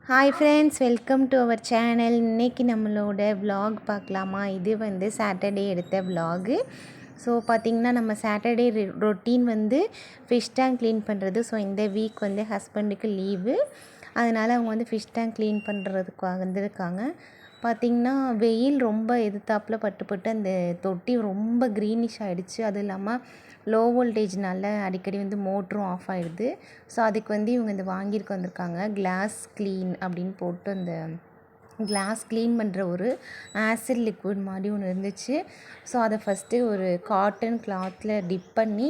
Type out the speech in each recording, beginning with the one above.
Hi friends, welcome to our channel. இன்றைக்கி நம்மளோட vlog பார்க்கலாமா? இது வந்து சாட்டர்டே எடுத்த விலாகு. ஸோ பார்த்திங்கன்னா நம்ம சாட்டர்டே ரொட்டீன் வந்து ஃபிஷ் டேங்க் க்ளீன் பண்ணுறது. ஸோ இந்த வீக் வந்து ஹஸ்பண்டுக்கு லீவு, அதனால் அவங்க வந்து ஃபிஷ் டேங்க் க்ளீன் பண்ணுறதுக்கு வந்திருக்காங்க. பார்த்திங்கன்னா வெயில் ரொம்ப எதிர்த்தாப்பில் பட்டு அந்த தொட்டி ரொம்ப க்ரீனிஷ் ஆகிடுச்சு. அதுவும் இல்லாமல் லோ வோல்டேஜ்னால அடிக்கடி வந்து மோட்டரும் ஆஃப் ஆகிடுது. ஸோ அதுக்கு வந்து இவங்க இந்த வாங்கியிருக்க வந்திருக்காங்க. கிளாஸ் க்ளீன் அப்படின்னு போட்டு அந்த கிளாஸ் க்ளீன் பண்ணுற ஒரு ஆசிட் லிக்விட் மாதிரி ஒன்று இருந்துச்சு. ஸோ அதை ஃபஸ்ட்டு ஒரு காட்டன் கிளாத்தில் டிப் பண்ணி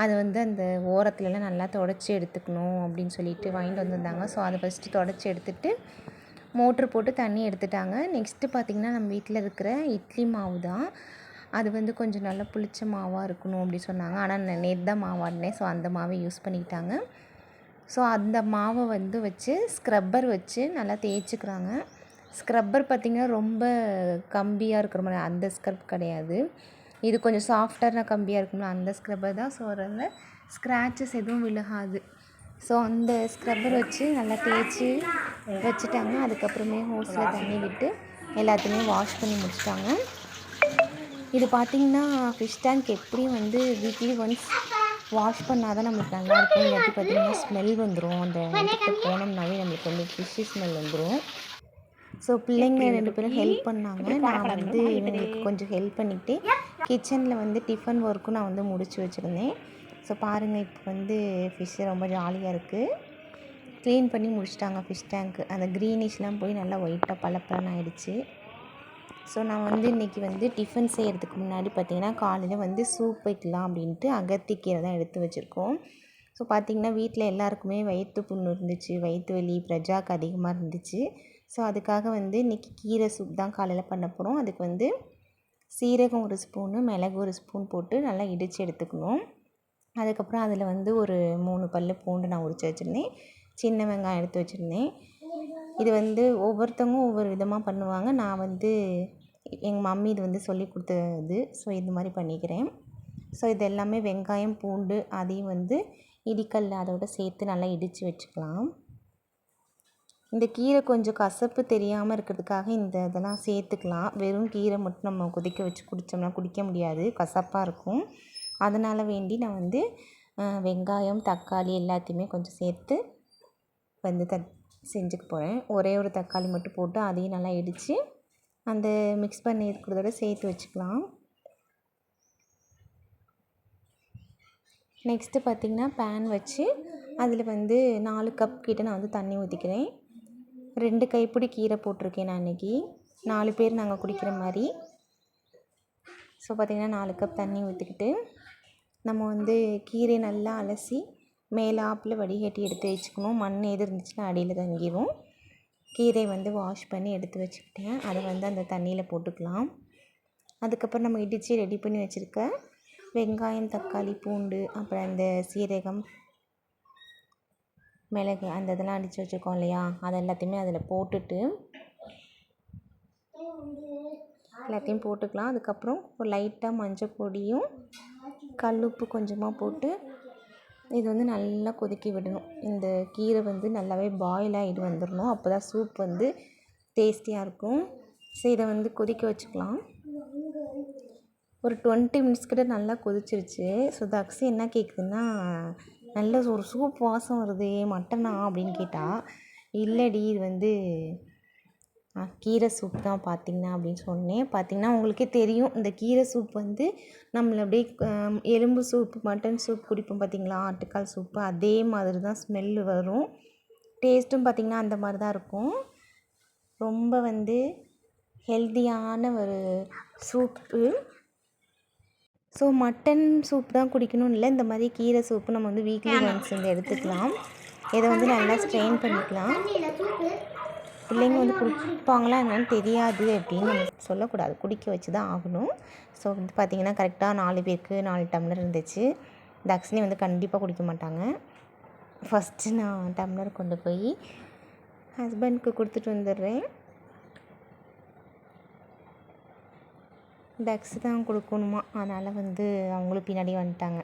அதை வந்து அந்த ஓரத்துலலாம் நல்லா தொடச்சி எடுத்துக்கணும் அப்படின்னு சொல்லிட்டு வாங்கிட்டு வந்திருந்தாங்க. ஸோ அதை ஃபஸ்ட்டு தொடச்சி எடுத்துகிட்டு மோட்ரு போட்டு தண்ணி எடுத்துட்டாங்க. நெக்ஸ்ட்டு பார்த்திங்கன்னா நம்ம வீட்டில் இருக்கிற இட்லி மாவு தான். அது வந்து கொஞ்சம் நல்லா புளிச்ச மாவாக இருக்கணும் அப்படி சொன்னாங்க. ஆனால் நேற்று தான் மாவாடினேன். ஸோ அந்த மாவை யூஸ் பண்ணிக்கிட்டாங்க. ஸோ அந்த மாவை வந்து வச்சு ஸ்க்ரப்பர் வச்சு நல்லா தேய்ச்சிக்கிறாங்க. ஸ்க்ரப்பர் பார்த்திங்கன்னா ரொம்ப கம்பியாக இருக்கிற மாதிரி அந்த ஸ்க்ரப் கிடையாது. இது கொஞ்சம் சாஃப்டான கம்பியாக இருக்கும்ல, அந்த ஸ்க்ரப்பர் தான். ஸோ அதில் ஸ்க்ராச்சஸ் எதுவும் விழுகாது. ஸோ அந்த ஸ்க்ரப்பர் வச்சு நல்லா தேய்ச்சி வச்சுட்டாங்க. அதுக்கப்புறமே ஹோஸில் தண்ணி விட்டு எல்லாத்தையுமே வாஷ் பண்ணி முடிச்சிட்டாங்க. இது பார்த்திங்கன்னா ஃபிஷ் டேங்க் எப்படியும் வந்து வீக்லி ஒன்ஸ் வாஷ் பண்ணால் தான் நம்மளுக்கு நல்லாயிருக்கும். இல்லாட்டி பார்த்திங்கன்னா ஸ்மெல் வந்துடும். அந்த இடத்துக்கு போனோம்னாவே நம்மளுக்கு வந்து ஃபிஷ்ஷு ஸ்மெல் வந்துடும். ஸோ பிள்ளைங்க 2 பேரும் ஹெல்ப் பண்ணாங்க. நான் வந்து இவங்களுக்கு கொஞ்சம் ஹெல்ப் பண்ணிவிட்டு கிச்சனில் வந்து டிஃபன் ஒர்க்கும் நான் வந்து முடிச்சு வச்சுருந்தேன். ஸோ பாருங்கள், இப்போ வந்து ஃபிஷ்ஷு ரொம்ப ஜாலியாக இருக்குது. க்ளீன் பண்ணி முடிச்சிட்டாங்க ஃபிஷ் டேங்க்கு. அந்த க்ரீனிஷ்லாம் போய் நல்லா ஒயிட்டாக பளபளன்னு ஆகிடுச்சு. ஸோ நான் வந்து இன்றைக்கி வந்து டிஃபன் செய்கிறதுக்கு முன்னாடி பார்த்திங்கன்னா காலையில் வந்து சூப் வைக்கலாம் அப்படின்ட்டு அகத்திக்கீரை தான் எடுத்து வச்சுருக்கோம். ஸோ பார்த்திங்கன்னா வீட்டில் எல்லாருக்குமே வயிற்று புண்ணு இருந்துச்சு, வயிற்று வலி பிரஜாவுக்கு அதிகமாக இருந்துச்சு. ஸோ அதுக்காக வந்து இன்றைக்கி கீரை சூப் தான் காலையில் பண்ண போகிறோம். அதுக்கு வந்து சீரகம் 1 ஸ்பூனு, மிளகு 1 ஸ்பூன் போட்டு நல்லா இடித்து எடுத்துக்கணும். அதுக்கப்புறம் அதில் வந்து ஒரு 3 பல் பூண்டு நான் உரித்து வச்சுருந்தேன். சின்ன வெங்காயம் எடுத்து வச்சுருந்தேன். இது வந்து ஒவ்வொருத்தவங்க ஒவ்வொரு விதமாக பண்ணுவாங்க. நான் வந்து எங்கள் மம்மி இது வந்து சொல்லி கொடுத்தது. ஸோ இது மாதிரி பண்ணிக்கிறேன். ஸோ இது எல்லாமே வெங்காயம், பூண்டு அதையும் வந்து இடிக்கல்ல அதோடு சேர்த்து நல்லா இடித்து வச்சுக்கலாம். இந்த கீரை கொஞ்சம் கசப்பு தெரியாமல் இருக்கிறதுக்காக இந்த இதெல்லாம் சேர்த்துக்கலாம். வெறும் கீரை மட்டும் நம்ம கொதிக்க வச்சு குடித்தோம்னா குடிக்க முடியாது, கசப்பாக இருக்கும். அதனால் வேண்டி நான் வந்து வெங்காயம், தக்காளி எல்லாத்தையுமே கொஞ்சம் சேர்த்து வந்து செஞ்சுக்க போகிறேன். ஒரே ஒரு தக்காளி மட்டும் போட்டு அதையும் நல்லா இடித்து அந்த மிக்ஸ் பண்ணி இருக்கிறதோட சேர்த்து வச்சுக்கலாம். நெக்ஸ்ட்டு பார்த்திங்கன்னா பேன் வச்சு அதில் வந்து 4 கப் கிட்ட நான் வந்து தண்ணி ஊற்றிக்கிறேன். 2 கைப்பிடி கீரை போட்டிருக்கேன் நான் இன்றைக்கி. 4 பேர் நாங்கள் குடிக்கிற மாதிரி. ஸோ பார்த்திங்கன்னா 4 கப் தண்ணி ஊற்றிக்கிட்டு நம்ம வந்து கீரை நல்லா அலசி மேலாப்பில் வடிகட்டி எடுத்து வச்சுக்கணும். மண் எது இருந்துச்சுன்னா அடியில் தங்கிடும். கீரை வந்து வாஷ் பண்ணி எடுத்து வச்சுக்கிட்டேன். அதை வந்து அந்த தண்ணியில் போட்டுக்கலாம். அதுக்கப்புறம் நம்ம இடித்து ரெடி பண்ணி வச்சுருக்க வெங்காயம், தக்காளி, பூண்டு, அப்புறம் அந்த சீரகம், மிளகு அந்த இதெல்லாம் அடித்து வச்சுருக்கோம் இல்லையா, அது எல்லாத்தையுமே அதில் போட்டுட்டு எல்லாத்தையும் போட்டுக்கலாம். அதுக்கப்புறம் ஒரு லைட்டாக மஞ்சள் பொடியும் கல்லுப்பு கொஞ்சமாக போட்டு இது வந்து நல்லா கொதிக்க விடணும். இந்த கீரை வந்து நல்லாவே பாயில் ஆகிட்டு வந்துடணும். அப்போ தான் சூப் வந்து டேஸ்டியாக இருக்கும். ஸோ இதை வந்து கொதிக்க வச்சுக்கலாம். ஒரு 20 மினிட்ஸ் கிட்ட நல்லா கொதிச்சிருச்சு. ஸோ தக்ஸி என்ன கேட்குதுன்னா, நல்ல ஒரு சூப் வாசம் வருது, மட்டனா அப்படின்னு கேட்டால், இல்லைடி இது வந்து கீரை சூப் தான் பார்த்திங்கன்னா அப்படின்னு சொன்னேன். பார்த்திங்கன்னா உங்களுக்கே தெரியும், இந்த கீரை சூப் வந்து நம்மளை அப்படியே எலும்பு சூப்பு, மட்டன் சூப் குடிப்போம் பார்த்திங்களா, ஆட்டுக்கால் சூப்பு, அதே மாதிரி தான் ஸ்மெல்லு வரும். டேஸ்ட்டும் பார்த்திங்கன்னா அந்த மாதிரி தான் இருக்கும். ரொம்ப வந்து ஹெல்த்தியான ஒரு சூப்பு. ஸோ மட்டன் சூப் தான் குடிக்கணும்னு இல்லை, இந்த மாதிரி கீரை சூப்பு நம்ம வந்து வீக்லி ஒன்ஸ் வந்து எடுத்துக்கலாம். இதை வந்து நல்லா ஸ்ட்ரெயின் பண்ணிக்கலாம். பிள்ளைங்க வந்து குடிப்பாங்களா என்னன்னு தெரியாது அப்படின்னு நம்ம சொல்லக்கூடாது, குடிக்க வச்சு தான் ஆகணும். ஸோ வந்து பார்த்திங்கன்னா கரெக்டாக 4 பேருக்கு 4 டம்ளர் இருந்துச்சு. தக்ஷினி வந்து கண்டிப்பாக குடிக்க மாட்டாங்க. ஃபஸ்ட்டு நான் டம்ளர் கொண்டு போய் ஹஸ்பண்டுக்கு கொடுத்துட்டு வந்துடுறேன். தக்ஸ் தான் கொடுக்கணுமா, அதனால் வந்து அவங்களும் பின்னாடி வந்துட்டாங்க.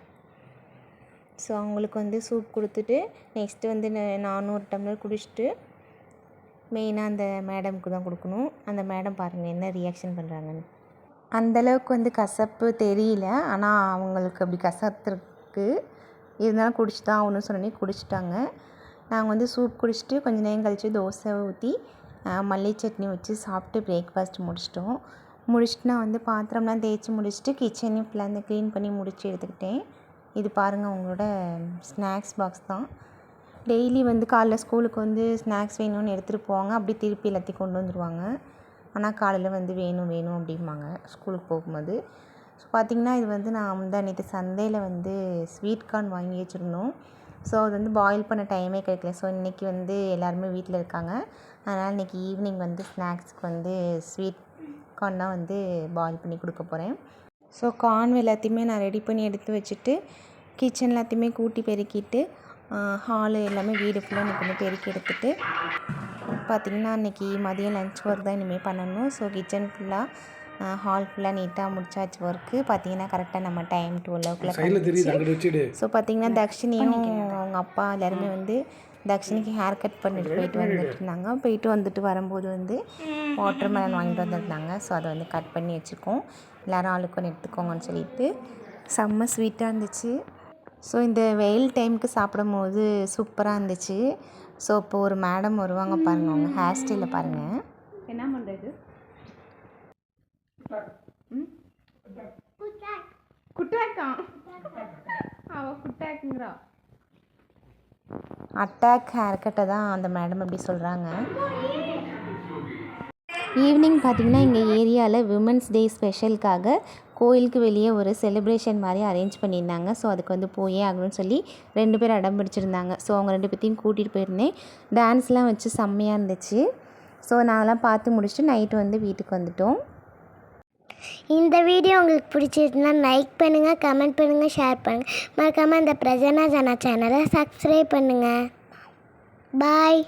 ஸோ அவங்களுக்கு வந்து சூப் கொடுத்துட்டு நெக்ஸ்ட்டு வந்து நானும் ஒரு டம்ளர் குடிச்சிட்டு மெயினாக அந்த மேடம்க்கு தான் கொடுக்கணும். அந்த மேடம் பாருங்கள் என்ன ரியாக்ஷன் பண்ணுறாங்கன்னு. அந்தளவுக்கு வந்து கசப்பு தெரியல, ஆனால் அவங்களுக்கு அப்படி கசத்துருக்கு. இருந்தாலும் குடிச்சு தான் ஆகணும்னு சொன்னோன்னே குடிச்சிட்டாங்க. நாங்கள் வந்து சூப் குடிச்சிட்டு கொஞ்சம் நேரம் கழித்து தோசை ஊற்றி மல்லி சட்னி வச்சு சாப்பிட்டு பிரேக்ஃபாஸ்ட் முடிச்சிட்டோம். முடிச்சுட்டு நான் வந்து பாத்திரம்லாம் தேய்ச்சி முடிச்சுட்டு கிச்சனையும் ஃபுல்லாக வந்து க்ளீன் பண்ணி முடித்து எடுத்துக்கிட்டேன். இது பாருங்கள் அவங்களோட ஸ்நாக்ஸ் பாக்ஸ் தான். டெய்லி வந்து காலைல ஸ்கூலுக்கு வந்து ஸ்நாக்ஸ் வேணும்னு எடுத்துகிட்டு போவாங்க, அப்படி திருப்பி எல்லாத்தையும் கொண்டு வந்துடுவாங்க. ஆனால் காலையில் வந்து வேணும் வேணும் அப்படிம்பாங்க ஸ்கூலுக்கு போகும்போது. ஸோ பார்த்திங்கன்னா இது வந்து நான் நேற்று சந்தையில் வந்து ஸ்வீட் கார்ன் வாங்கி வச்சுருந்தோம். ஸோ அது வந்து பாயில் பண்ண டைமே கிடைக்கல. ஸோ இன்றைக்கி வந்து எல்லாருமே வீட்டில் இருக்காங்க. அதனால் இன்றைக்கி ஈவினிங் வந்து ஸ்நாக்ஸ்க்கு வந்து ஸ்வீட் கார்ன் தான் வந்து பாயில் பண்ணி கொடுக்க போகிறேன். ஸோ கார்ன் எல்லாத்தையுமே நான் ரெடி பண்ணி எடுத்து வச்சுட்டு கிச்சன் எல்லாத்தையுமே கூட்டி பெருக்கிட்டு ஹாலு எல்லாமே வீடு ஃபுல்லாக எனக்கு வந்து பெருக்கி எடுத்துகிட்டு பார்த்திங்கன்னா இன்றைக்கி மதியம் லன்ச் ஒர்க் தான் இனிமேல் பண்ணணும். ஸோ கிச்சன் ஃபுல்லாக ஹால் ஃபுல்லாக நீட்டாக முடிச்சாச்சு ஒர்க்கு. பார்த்திங்கன்னா கரெக்டாக நம்ம டைம் 12 ஸோ பார்த்திங்கன்னா தக்ஷினியும் அவங்க அப்பா எல்லாருமே வந்து தக்ஷினிக்கு ஹேர் கட் பண்ணிட்டு போயிட்டு வந்துட்டு இருந்தாங்க. போயிட்டு வந்துட்டு வரும்போது வந்து வாட்டர் மெலன் வாங்கிட்டு வந்துருந்தாங்க. ஸோ அதை வந்து கட் பண்ணி வச்சுருக்கோம். எல்லோரும் ஆளுக்கு ஒன்று எடுத்துக்கோங்கன்னு சொல்லிட்டு செம்ம ஸ்வீட்டாக இருந்துச்சு. ஸோ இந்த வெயில் டைமுக்கு சாப்பிடும் போது சூப்பராக இருந்துச்சு. ஸோ இப்போ ஒரு மேடம் வருவாங்க பாருங்கள், அவங்க ஹேர் ஸ்டைலில் பாருங்கள். என்ன பண்ணுறது? குட்டாக்கா அவள் குட்டாக்குங்கிறா. அட்டாக் ஹேர் கட்டை தான் அந்த மேடம் அப்படி சொல்கிறாங்க. ஈவினிங் பார்த்திங்கன்னா எங்கள் ஏரியாவில் விமன்ஸ் டே ஸ்பெஷலுக்காக கோயிலுக்கு வெளியே ஒரு செலிப்ரேஷன் மாதிரி அரேஞ்ச் பண்ணியிருந்தாங்க. ஸோ அதுக்கு வந்து போயே ஆகணும்னு சொல்லி 2 பேர் அடம் பிடிச்சிருந்தாங்க. ஸோ அவங்க 2 பேர்த்தையும் கூட்டிகிட்டு போயிருந்தேன். டான்ஸ்லாம் வச்சு செம்மையாக இருந்துச்சு. ஸோ நான்லாம் பார்த்து முடிச்சுட்டு நைட்டு வந்து வீட்டுக்கு வந்துட்டோம். இந்த வீடியோ உங்களுக்கு பிடிச்சிருந்தா லைக் பண்ணுங்கள், கமெண்ட் பண்ணுங்கள், ஷேர் பண்ணுங்கள். மறக்காமல் இந்த பிரஜனா ஜனா சேனலை சப்ஸ்கிரைப் பண்ணுங்கள். பாய்.